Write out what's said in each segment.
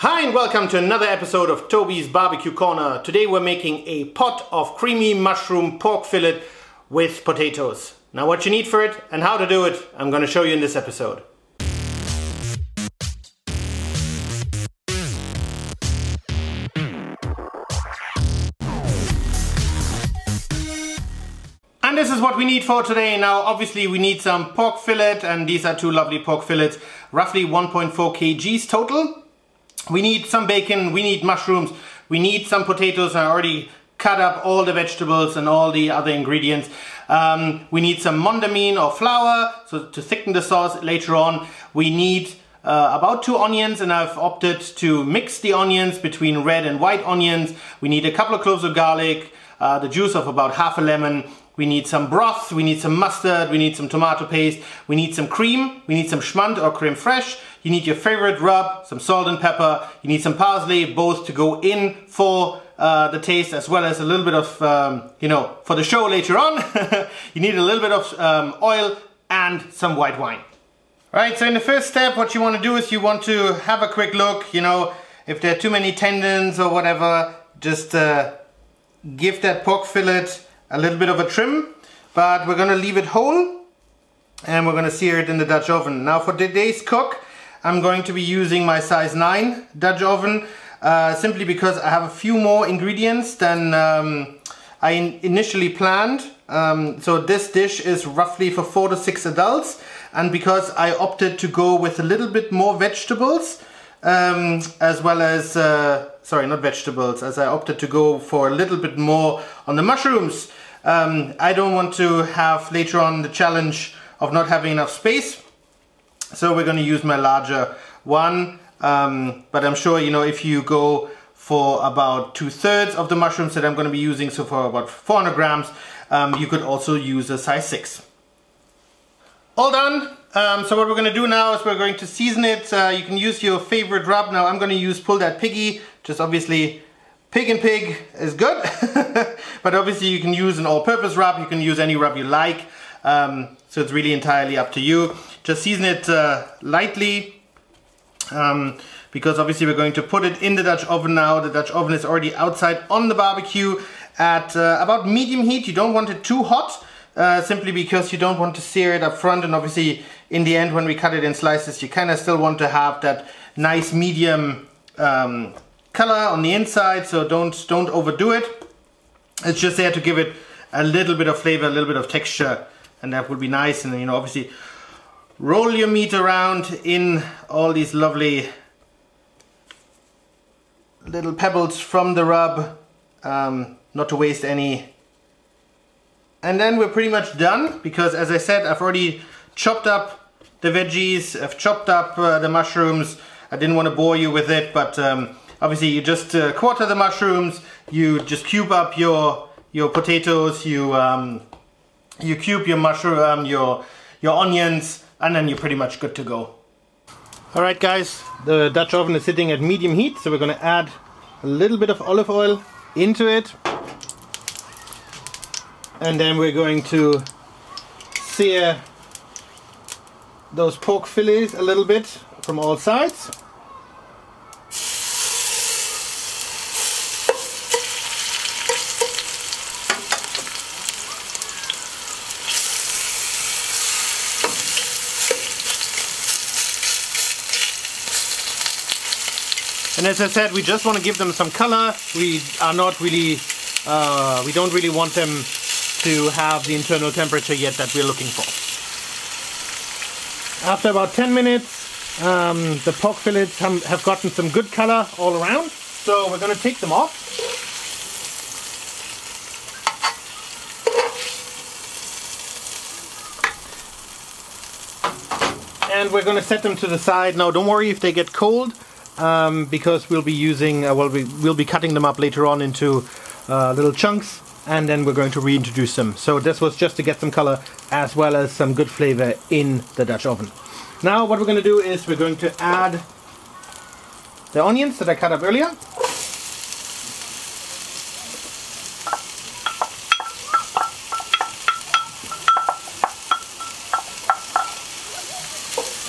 Hi and welcome to another episode of Toby's Barbecue Corner. Today we're making a pot of creamy mushroom pork fillet with potatoes. Now what you need for it and how to do it, I'm going to show you in this episode. And this is what we need for today. Now obviously we need some pork fillet, and these are two lovely pork fillets, roughly 1.4 kgs total. We need some bacon, we need mushrooms, we need some potatoes. I already cut up all the vegetables and all the other ingredients. We need some mondamine or flour so to thicken the sauce later on. We need about 2 onions, and I've opted to mix the onions between red and white onions. We need a couple of cloves of garlic, the juice of about half a lemon. We need some broth, we need some mustard, we need some tomato paste, we need some cream, we need some Schmand or creme fraiche. You need your favorite rub, some salt and pepper, you need some parsley, both to go in for the taste as well as a little bit of, for the show later on. You need a little bit of oil and some white wine. Right, so in the first step, what you want to do is you want to have a quick look, if there are too many tendons or whatever, just give that pork fillet a little bit of a trim, but we're going to leave it whole and we're going to sear it in the Dutch oven. Now for today's cook, I'm going to be using my size 9 Dutch oven, simply because I have a few more ingredients than I initially planned. So this dish is roughly for 4 to 6 adults, and because I opted to go with a little bit more vegetables, as well as, sorry, not vegetables, as I opted to go for a little bit more on the mushrooms. I don't want to have later on the challenge of not having enough space. So we're going to use my larger one, but I'm sure, if you go for about 2/3 of the mushrooms that I'm going to be using, so for about 400 grams, you could also use a size 6. All done. So what we're going to do now is we're going to season it. You can use your favorite rub. Now I'm going to use Pull That Piggy, just obviously pig and pig is good, but obviously you can use an all-purpose rub, you can use any rub you like, so it's really entirely up to you. Just season it lightly, because obviously we're going to put it in the Dutch oven now. The Dutch oven is already outside on the barbecue at about medium heat. You don't want it too hot, simply because you don't want to sear it up front, and obviously in the end when we cut it in slices you kind of still want to have that nice medium color on the inside, so don't overdo it. It's just there to give it a little bit of flavor, a little bit of texture, and that would be nice. And then, obviously roll your meat around in all these lovely little pebbles from the rub, not to waste any. And then we're pretty much done, because as I said, I've already chopped up the veggies, I've chopped up the mushrooms. I didn't want to bore you with it, but obviously you just quarter the mushrooms, you just cube up your potatoes, you cube your mushroom, your onions, and then you're pretty much good to go. Alright guys, the Dutch oven is sitting at medium heat, so we're going to add a little bit of olive oil into it. And then we're going to sear those pork fillets a little bit from all sides. And as I said, we just want to give them some color. We are not really, we don't really want them to have the internal temperature yet that we're looking for. After about 10 minutes, the pork fillets have gotten some good color all around. So we're going to take them off. And we're going to set them to the side. Now don't worry if they get cold, because we'll be using, we'll be cutting them up later on into little chunks, and then we're going to reintroduce them. So this was just to get some color as well as some good flavor in the Dutch oven. Now what we're going to do is we're going to add the onions that I cut up earlier.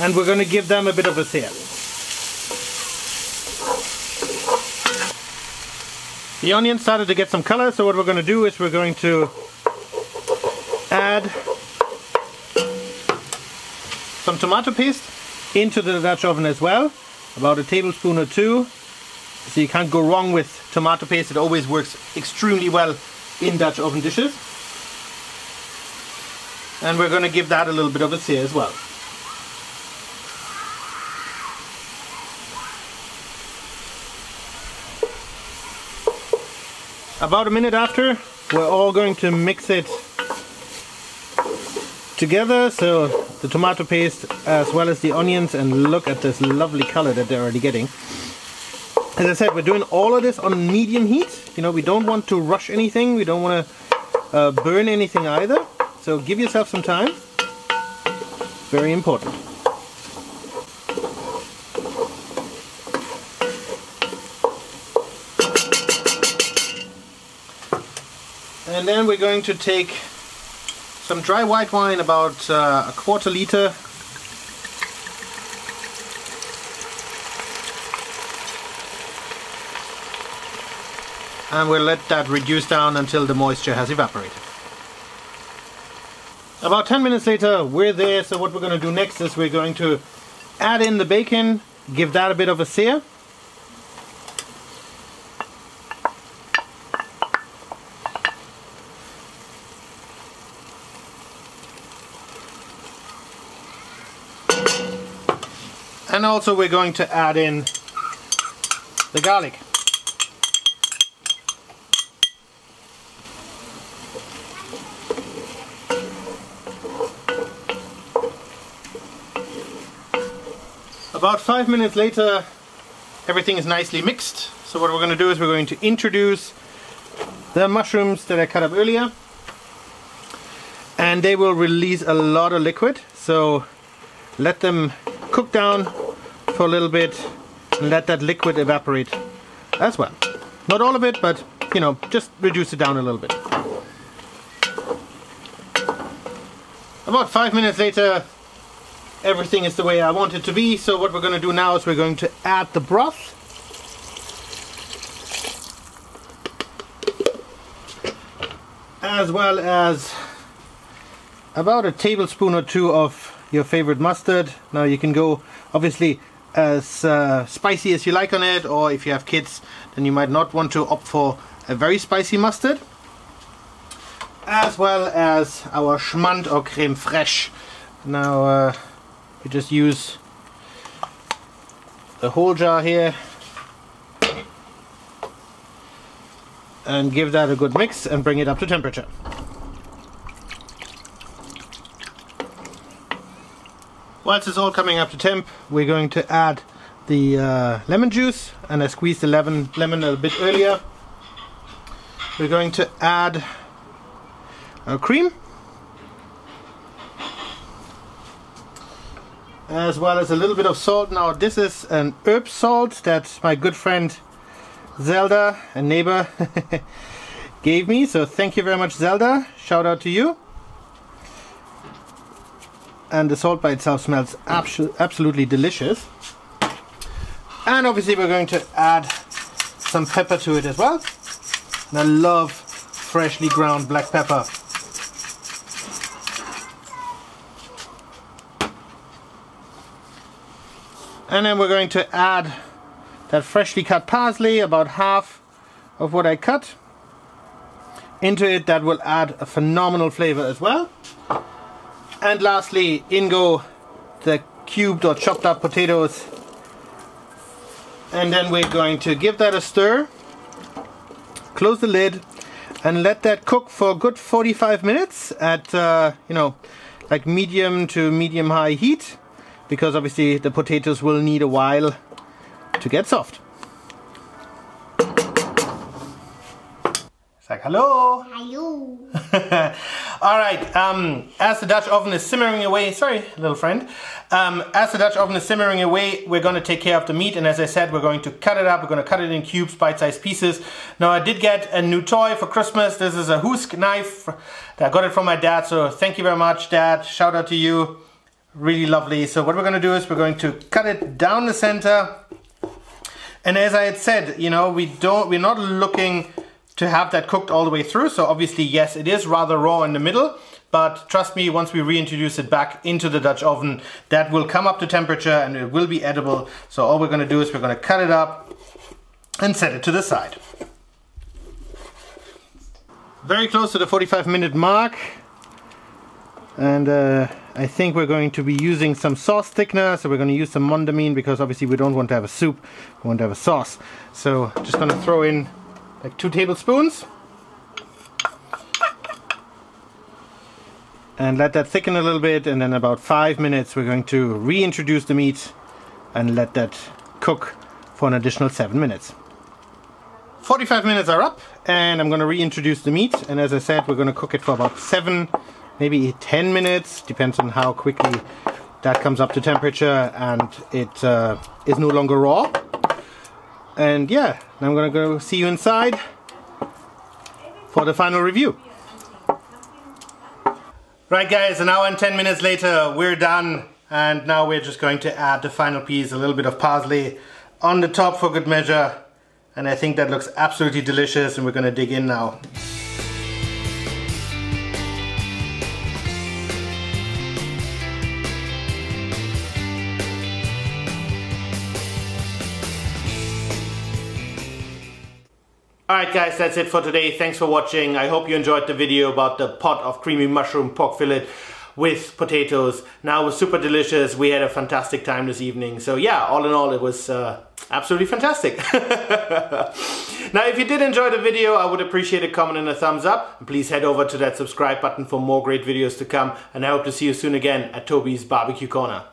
And we're going to give them a bit of a sear. The onion started to get some color, so what we're going to do is we're going to add some tomato paste into the Dutch oven as well, about a tablespoon or two. So you can't go wrong with tomato paste, it always works extremely well in Dutch oven dishes. And we're going to give that a little bit of a sear as well. About a minute after, we're all going to mix it together, so the tomato paste as well as the onions, and look at this lovely color that they're already getting. As I said, we're doing all of this on medium heat. You know, we don't want to rush anything, we don't want to burn anything either, so give yourself some time. Very important. And then we're going to take some dry white wine, about a quarter liter. And we'll let that reduce down until the moisture has evaporated. About 10 minutes later, we're there. So what we're going to do next is we're going to add in the bacon, give that a bit of a sear. And also we're going to add in the garlic. About 5 minutes later, everything is nicely mixed. So what we're going to do is we're going to introduce the mushrooms that I cut up earlier. And they will release a lot of liquid. So let them cook down for a little bit and let that liquid evaporate as well. Not all of it, but you know, just reduce it down a little bit. About 5 minutes later, everything is the way I want it to be. So what we're going to do now is we're going to add the broth. As well as about a tablespoon or two of your favorite mustard. Now you can go obviously as spicy as you like on it, or if you have kids then you might not want to opt for a very spicy mustard. As well as our Schmand or creme fraiche. Now we just use the whole jar here and give that a good mix and bring it up to temperature. Once it's all coming up to temp, we're going to add the lemon juice, and I squeezed the lemon a bit earlier. We're going to add our cream, as well as a little bit of salt. Now this is an herb salt that my good friend Zelda, a neighbor, gave me, so thank you very much, Zelda. Shout out to you. And the salt by itself smells absolutely delicious. And obviously we're going to add some pepper to it as well. And I love freshly ground black pepper. And then we're going to add that freshly cut parsley, about half of what I cut into it. That will add a phenomenal flavor as well. And lastly, in go the cubed or chopped up potatoes. And then we're going to give that a stir, close the lid, and let that cook for a good 45 minutes at you know, like medium to medium high heat, because obviously the potatoes will need a while to get soft. It's like hello. Hello. Alright, as the Dutch oven is simmering away, sorry little friend, as the Dutch oven is simmering away, we're going to take care of the meat, and as I said, we're going to cut it up, we're going to cut it in cubes, bite-sized pieces. Now I did get a new toy for Christmas. This is a husk knife. I got it from my dad, so thank you very much, Dad. Shout out to you. Really lovely. So what we're going to do is we're going to cut it down the center. And as I had said, you know, we're not looking to have that cooked all the way through. So obviously, yes, it is rather raw in the middle, but trust me, once we reintroduce it back into the Dutch oven, that will come up to temperature and it will be edible. So all we're going to do is we're going to cut it up and set it to the side. Very close to the 45-minute mark. And I think we're going to be using some sauce thickener. So we're going to use some mondamine because obviously we don't want to have a soup, we want to have a sauce. So just going to throw in like 2 tablespoons. And let that thicken a little bit, and then about 5 minutes we're going to reintroduce the meat and let that cook for an additional 7 minutes. 45 minutes are up and I'm going to reintroduce the meat, and as I said, we're going to cook it for about 7, maybe 10 minutes, depends on how quickly that comes up to temperature and it is no longer raw. And yeah, I'm going to go see you inside for the final review. Right guys, an hour and 10 minutes later we're done, and now we're just going to add the final piece, a little bit of parsley on the top for good measure, and I think that looks absolutely delicious, and we're going to dig in now. Alright guys, that's it for today. Thanks for watching. I hope you enjoyed the video about the pot of creamy mushroom pork fillet with potatoes. Now it was super delicious. We had a fantastic time this evening. So yeah, all in all, it was absolutely fantastic. Now if you did enjoy the video, I would appreciate a comment and a thumbs up. And please head over to that subscribe button for more great videos to come. And I hope to see you soon again at Toby's Barbecue Corner.